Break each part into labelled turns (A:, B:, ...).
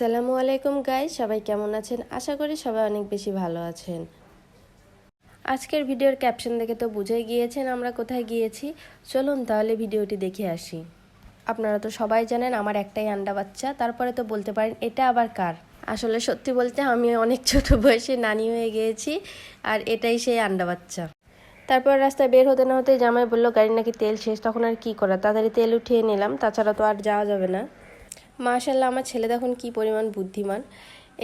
A: আসসালামু আলাইকুম গাইস, সবাই কেমন আছেন? আশা করি সবাই অনেক বেশি ভালো আছেন। আজকের ভিডিওর ক্যাপশন দেখে তো বুঝেই গিয়েছেন আমরা কোথায় গিয়েছি। চলুন তাহলে ভিডিওটি দেখে আসি। আপনারা তো সবাই জানেন আমার একটাই আন্ডা বাচ্চা, তারপরে তো বলতে পারেন এটা আবার কার। আসলে সত্যি বলতে আমি অনেক ছোট বয়সে নানি হয়ে গিয়েছি, আর এটাই সেই আন্ডা বাচ্চা। তারপর রাস্তায় বের হতে না হতে জামাই বললো গাড়ির নাকি তেল শেষ, তখন আর কি করা, তাড়াতাড়ি তেল উঠিয়ে নিলাম, তাছাড়া তো আর যাওয়া যাবে না। মাশাআল্লাহ, আমার ছেলে দেখুন কি পরিমাণ বুদ্ধিমান।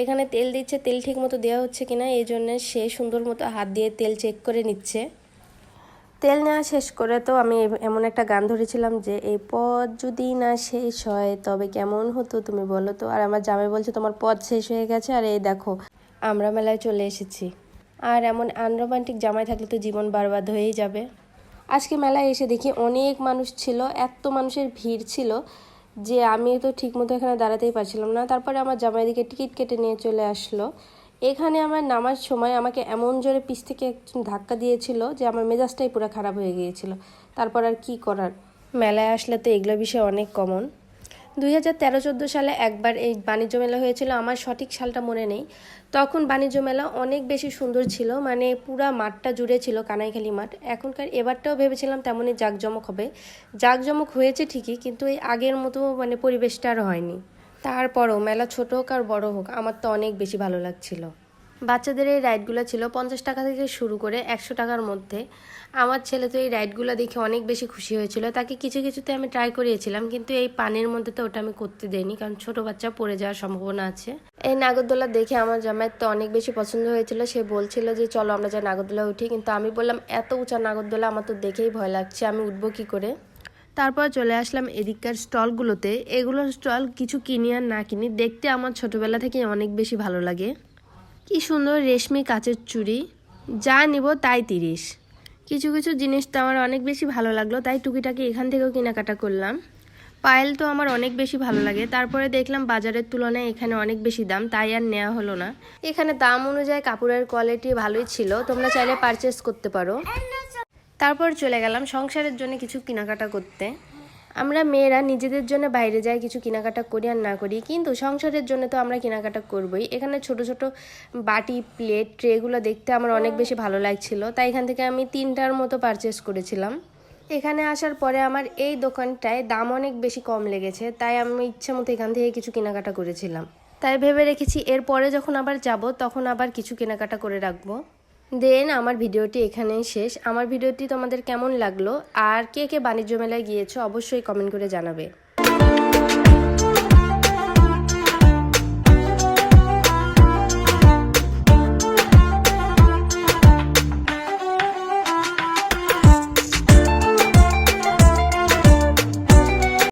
A: এখানে তেল দিচ্ছে, তেল ঠিক মতো দেওয়া হচ্ছে কিনা এই জন্য সে সুন্দর মতো হাত দিয়ে তেল চেক করে নিচ্ছে। তেল নেওয়া শেষ করে তো আমি এমন একটা গান ধরেছিলাম যে এই পথ যদি না শেষ হয় তবে কেমন হতো তুমি বলো তো। আর আমার জামাই বলছে তোমার পথ শেষ হয়ে গেছে, আর এই দেখো আমরা মেলায় চলে এসেছি। আর এমন আনরোমান্টিক জামাই থাকলে তো জীবন বরবাদ হয়েই যাবে। আজকে মেলায় এসে দেখি অনেক মানুষ ছিল, এত মানুষের ভিড় ছিল যে আমি তো ঠিক মতো এখানে দাঁড়াতেই পারছিলাম না। তারপরে আমার জামাই দিকে টিকিট কেটে নিয়ে চলে আসলো। এখানে আমার নামার সময় আমাকে এমন জোরে পিছ থেকে একজন ধাক্কা দিয়েছিল যে আমার মেজাজটাই পুরো খারাপ হয়ে গিয়েছিল। তারপর আর কি করার, মেলায় আসলে তো এগুলো বিষয় অনেক কমন। 2013-14 সালে একবার এই বাণিজ্য মেলা হয়েছিল, আমার সঠিক সালটা মনে নেই। তখন বাণিজ্য মেলা অনেক বেশি সুন্দর ছিল, মানে পুরা মাঠটা জুড়ে ছিল কানাইখালী মাঠ। এবারটাও ভেবেছিলাম তেমনই জাঁকজমক হবে, জাঁকজমক হয়েছে ঠিকই, কিন্তু এই আগের মতো মানে পরিবেশটা আর হয়নি। তারপরও মেলা ছোট হোক আর বড় হোক আমার তো অনেক বেশি ভালো লাগছিল। বাচ্চাদের এই রাইডগুলো ছিল 50 টাকা থেকে শুরু করে 100 টাকার মধ্যে। আমার ছেলে তো এই রাইডগুলো দেখে অনেক বেশি খুশি হয়েছিল, তাকে কিছু কিছুতে আমি ট্রাই করিয়েছিলাম, কিন্তু এই পানির মধ্যে তো ওটা আমি করতে দেইনি, কারণ ছোট বাচ্চা পড়ে যাওয়ার সম্ভাবনা আছে। এই নাগরদোলা দেখে আমার জামাইয়ের তো অনেক বেশি পছন্দ হয়েছিল, সে বলছিল যে চলো আমরা যাই নাগরদোলা উঠি, কিন্তু আমি বললাম এত উঁচা নাগরদোলা আমার তো দেখেই ভয় লাগছে, আমি উঠবো কি করে। তারপর চলে আসলাম এদিককার স্টলগুলোতে। এগুলোর স্টল কিছু কিনি আর না কিনি, দেখতে আমার ছোটবেলা থেকে অনেক বেশি ভালো লাগে। কি সুন্দর রেশমি কাচের চুড়ি, যা নিব তাই 30। কিছু কিছু জিনিস তো আমার অনেক বেশি ভালো লাগলো, তাই টুকিটাকি এখান থেকেও কেনাকাটা করলাম। পায়েল তো আমার অনেক বেশি ভালো লাগে। তারপরে দেখলাম বাজারের তুলনায় এখানে অনেক বেশি দাম, তাই আর নেওয়া হলো না। এখানে দাম অনুযায়ী কাপড়ের কোয়ালিটি ভালোই ছিল, তোমরা চাইলে পারচেস করতে পারো। তারপর চলে গেলাম সংসারের জন্য কিছু কেনাকাটা করতে। আমরা মেয়েরা নিজেদের জন্য বাইরে যাই, কিছু কেনাকাটা করি আর না করি, কিন্তু সংসারের জন্য তো আমরা কেনাকাটা করবই। এখানে ছোট ছোট বাটি, প্লেট, ট্রেগুলো দেখতে আমার অনেক বেশি ভালো লাগছিল, তাই এখান থেকে আমি 3টার মতো পারচেস করেছিলাম। এখানে আসার পরে আমার এই দোকানটায় দাম অনেক বেশি কম লেগেছে, তাই আমি ইচ্ছা মতো এখান থেকে কিছু কেনাকাটা করেছিলাম। তাই ভেবে রেখেছি এরপরে যখন আবার যাব তখন আবার কিছু কেনাকাটা করে রাখবো। দেন আমার ভিডিওটি এখানেই শেষ। আমার ভিডিওটি তোমাদের কেমন লাগলো আর কে কে বাণিজ্য মেলায় গিয়েছো অবশ্যই কমেন্ট করে জানাবে।